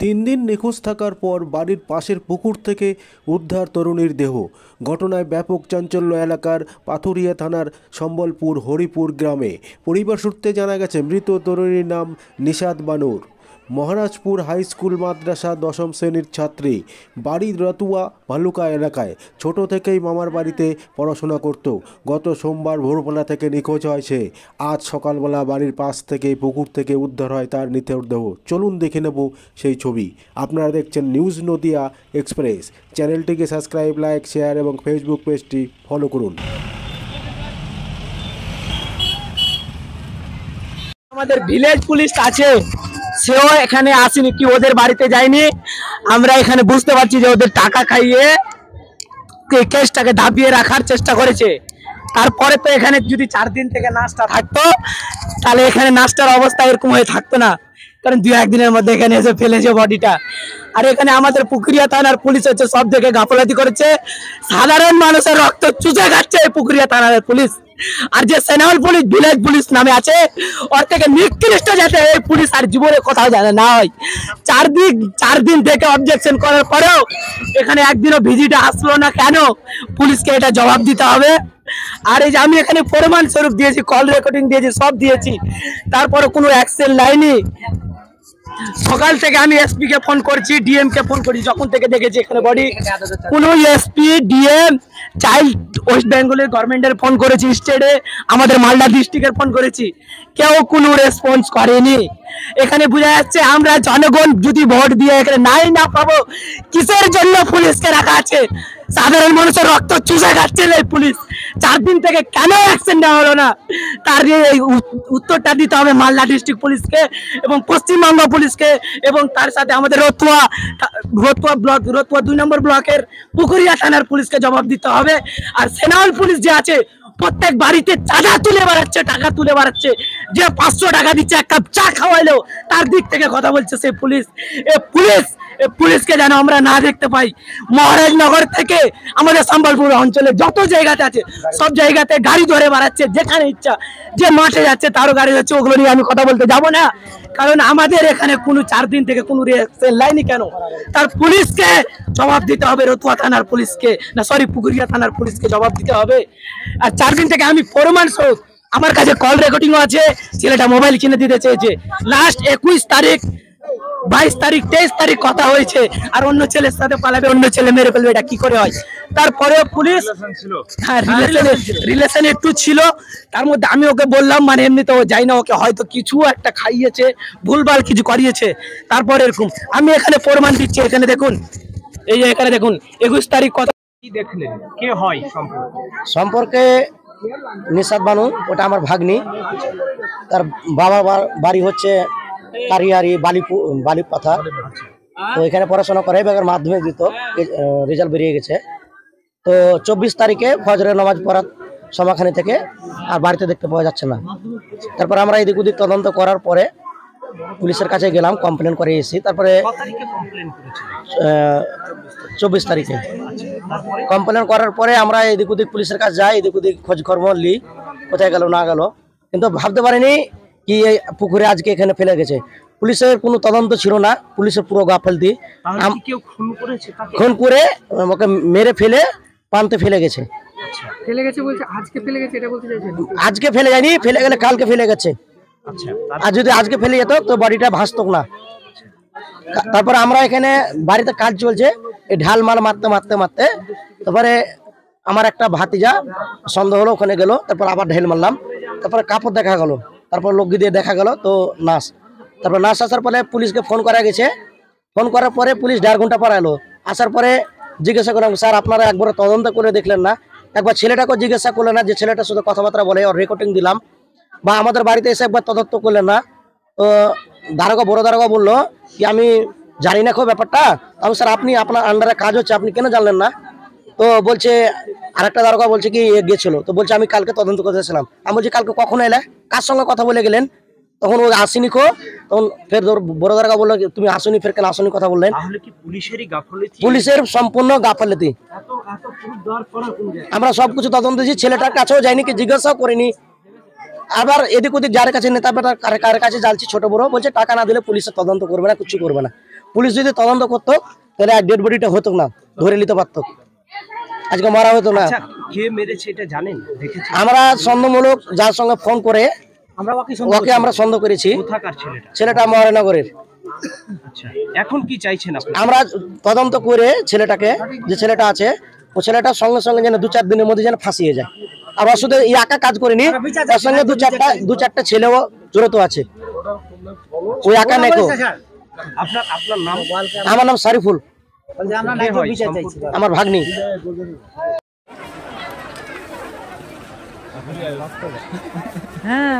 দিন নিখোঁজ থাকার পর বাড়ির পাশের পুকুর থেকে উদ্ধার তরুণীর দেহ। ঘটনায় ব্যাপক চাঞ্চল্য এলাকার পাথুরিয়া থানার সম্বলপুর হরিপুর গ্রামে। পরিবার সূত্রে জানা গেছে মৃত তরুণীর নাম নিশাদ বানুর। মহারাজপুর হাই স্কুল মাদ্রাসা ১০ম শ্রেণীর ছাত্রী। বাড়ি রতুয়া ভালুকা এলাকায়। ছোট থেকেই মামার বাড়িতে পড়াশোনা করত। গত সোমবার ভোরবেলা থেকে নিখোঁজ হয় সে। আজ সকালবেলা বাড়ির পাশ থেকে পুকুর থেকে উদ্ধার হয় তার মৃতদেহ। চলুন দেখে নেব সেই ছবি। আপনারা দেখছেন নিউজ নদিয়া এক্সপ্রেস। চ্যানেলটিকে সাবস্ক্রাইব, লাইক, শেয়ার এবং ফেসবুক পেজটি ফলো করুন। আমাদের ভিলেজ পুলিশ আছে, সেও এখানে আসেনি, কি ওদের বাড়িতে যায়নি। আমরা এখানে বুঝতে পারছি যে ওদের টাকা খাইয়ে কেসটাকে দাবিয়ে রাখার চেষ্টা করেছে। তারপরে তো এখানে যদি 4 দিন থেকে নাচটা থাকতো তাহলে এখানে নাচটার অবস্থা এরকম হয়ে থাকতো না, কারণ 2-1 দিনের মধ্যে এখানে এসে ফেলেছে বডিটা। আর এখানে আমাদের পুকুরিয়া থানার পুলিশ হচ্ছে সব থেকে গাফলাতি করেছে। সাধারণ মানুষের রক্ত চুষে খাচ্ছে এই পুকুরিয়া থানার পুলিশ। আর যে সেনাল পুলিশ ভিলেজ পুলিশ নামে আছে, ওর থেকে নিকৃষ্ট যাতে এই পুলিশ আর জীবনে কোথাও জানে না হয়। 4 দিন থেকে অবজেকশন করার পরেও এখানে একদিনও ভিজিট আসলো না কেন? পুলিশকে এটা জবাব দিতে হবে। আর এই যে আমি এখানে প্রমাণ স্বরূপ দিয়েছি, কল রেকর্ডিং দিয়েছি, সব দিয়েছি, তারপরে কোনো অ্যাকশন লাইনি। সকাল থেকে আমি এসপি কে ফোন করছি, ডিএম কে ফোন করছি, যখন থেকে দেখেছি এখানে বডি। কোনো এসপি, ডিএম, চাইল্ড ওয়েস্ট বেঙ্গলের গভর্নমেন্টের ফোন করেছি, স্টেটে আমাদের মালদা ডিস্ট্রিক্টের ফোন করেছি, কেউ কোনো রেসপন্স করেনি। এখানে বোঝা যাচ্ছে আমরা জনগণ যদি ভোট দিয়ে এখানে নাই না পাবো, কিসের জন্য পুলিশকে রাখা আছে? সাধারণ মানুষের রক্ত চুষে খাচ্ছে এই পুলিশ। 4 দিন থেকে কেন অ্যাকশন নেওয়া হলো না, তার এই উত্তরটা দিতে হবে মালদা ডিস্ট্রিক্ট পুলিশকে এবং পশ্চিমবঙ্গ পুলিশকে, এবং তার সাথে আমাদের রতুয়া ব্লক, রতুয়া 2 নম্বর ব্লকের পুকুরিয়া থানার পুলিশকে জবাব দিতে হবে। আর সেনাল পুলিশ যে আছে, প্রত্যেক বাড়িতে চাঁদা তুলে বেড়াচ্ছে, টাকা তুলে বেড়াচ্ছে। যে 500 টাকা দিচ্ছে এক কাপ চা খাওয়াইলেও তার দিক থেকে কথা বলছে সেই পুলিশ। পুলিশকে যেন আমরা না দেখতে পাই। মহারাজনগর থেকে আমাদের সম্বলপুর অঞ্চলে যত জায়গাতে আছে সব জায়গাতে গাড়ি ধরে বেড়াচ্ছে, যেখানে ইচ্ছা, যে মাঠে যাচ্ছে তারও গাড়ি যাচ্ছে। ওগুলো নিয়ে আমি কথা বলতে যাব না, কারণ আমাদের এখানে কোনো 4 দিন থেকে কোনো রিঅ্যাকশন লাইনি কেন? তার পুলিশকে জবাব দিতে হবে, রতুয়া থানার পুলিশকে, না সরি পুকুরিয়া থানার পুলিশকে জবাব দিতে হবে। আর 4 দিন থেকে আমি প্রমাণ স্বরূপ, আমার কাছে কল রেকর্ডিংও আছে, ছেলেটা মোবাইল কিনে দিতে চেয়েছে। লাস্ট 21 তারিখ, 22 তারিখ, 23 তারিখ কথা হয়েছে, আর অন্য ছেলের সাথে পালাবে, অন্য ছেলে মেরে ফেলবে, এটা কি করে হয়? তারপরে পুলিশ, হ্যাঁ রিলেশন একটু ছিল, তার মধ্যে আমি ওকে বললাম, মানে এমনি তো যাই না, ওকে হয়তো কিছু একটা খাইয়েছে, ভুলভাল কিছু করিয়েছে, তারপরে এরকম। আমি এখানে প্রমাণ দিচ্ছি, এখানে দেখুন, এই যে এখানে দেখুন 21 তারিখ কথা। কি দেখলেন, কে হয় সম্পর্কে নিশাদ বানু, ওটা আমার ভাগ্নি। তার বাবার বাড়ি হচ্ছে কারিয়ারি বালিপাথা। তো এখানে পড়াশোনা করে, এবার মাধ্যমিক দিত, রেজাল্ট বেরিয়ে গেছে। তো 24 তারিখে ফজরের নামাজ পড়ার সময়খানি থেকে আর বাড়িতে দেখতে পাওয়া যাচ্ছে না। তারপর আমরা এদিক ওদিক তদন্ত করার পরে পুলিশের কাছে গেলাম, কমপ্লেন করে এসেছি। তারপরে 24 তারিখে কমপ্লেন করার পরে আমরা এদিক ওদিক পুলিশের কাছে যাই, এদিক ওদিক খোঁজ খবর নিই, কোথায় গেল না গেল, কিন্তু ভাবতে পারিনি কি এই পুকুরে আজকে এখানে ফেলে গেছে। পুলিশের কোনো তদন্ত ছিল না, পুলিশের পুরো গাফিলতি। খুন করে ওকে মেরে ফেলে পান্তে ফেলে গেছে। ফেলে গেছে বলছে, আজকে ফেলে গেছে এটা বলতে চাইছেন? আজকে ফেলে যায়নি, ফেলে গেলে কালকে ফেলে গেছে। আর যদি আজকে ফেলে যেত তো বডিটা ভাসত না। তারপরে আমরা এখানে বাড়িতে কাজ চলছে, এই ঢাল মাল মারতে মারতে মারতে তারপরে আমার একটা ভাতিজা সন্দেহ হলো, ওখানে গেল, তারপর আবার ঢেল মারলাম, তারপরে কাপড় দেখা গেল, তারপর লোক দিয়ে দেখা গেল তো নাশ। তারপর নাশ আসার পরে পুলিশকে ফোন করা গেছে। ফোন করার পরে পুলিশ 1.5 ঘন্টা পর এলো। আসার পরে জিজ্ঞাসা করলাম, স্যার আপনারা একবার তদন্ত করে দেখলেন না? একবার ছেলেটাকে জিজ্ঞাসা করলেন না যে ছেলেটা শুধু কথাবার্তা বলে, ওর রেকর্ডিং দিলাম, বা আমাদের বাড়িতে এসে একবার তদন্ত করলেন না? তো বড় দারোগা বললো কি আমি জানি না খুব ব্যাপারটা। আমি স্যার আপনি আপনার আন্ডারে কাজ হচ্ছে, আপনি কেন জানলেন না? তো বলছে, আরেকটা দারোগা বলছে কি গেছিল, তো বলছে আমি কালকে তদন্ত করতেছিলাম। আমি বলছি কালকে কখন এলে, কার সঙ্গে কথা বলে গেলেন? তখন ও আসেনি খো। তখন ফের বড় দারোগা বললো তুমি আসুনি, ফের কেন আসুনি কথা বললেন? পুলিশের সম্পূর্ণ গাফিলতি। আমরা সবকিছু তদন্ত দিয়েছি, ছেলেটার কাছেও যাইনি, কি জিজ্ঞাসাও করিনি। আবার এদিক ওদিক যার কাছে নেতা কার কাছে যাচ্ছি, ছোট বড় বলছে টাকা না দিলে পুলিশের তদন্ত করবে না, কিছু করবে না। পুলিশ যদি তদন্ত করতো তাহলে আর ডেড বডিটা হতো না, ধরে নিতে পারতো, আজকে মারা হতো না। আচ্ছা কে মেরেছে এটা জানেন, দেখেছেন? আমরা সন্দেহমূলক যার সঙ্গে ফোন করে ওকে আমরা সন্দেহ করেছি, কোথাকার ছেলেটা? ছেলেটা মহানগরের। আচ্ছা এখন কি চাইছেন আপনি? আমরা তদন্ত করে ছেলেটাকে, যে ছেলেটা আছে ও ছেলেটা সঙ্গে সঙ্গে যেন 2-4 দিনের মধ্যে যেন ফাঁসিয়ে যায়। আবার শুধু এই একা কাজ করিনি, তার সঙ্গে দু চারটা ছেলেও জড়িত আছে, ওই একা নেকো। আপনার আপনার নাম? আমার নাম সারিফুল, কে হয় সম্পর্কে? আমার ভাগ্নি। হ্যাঁ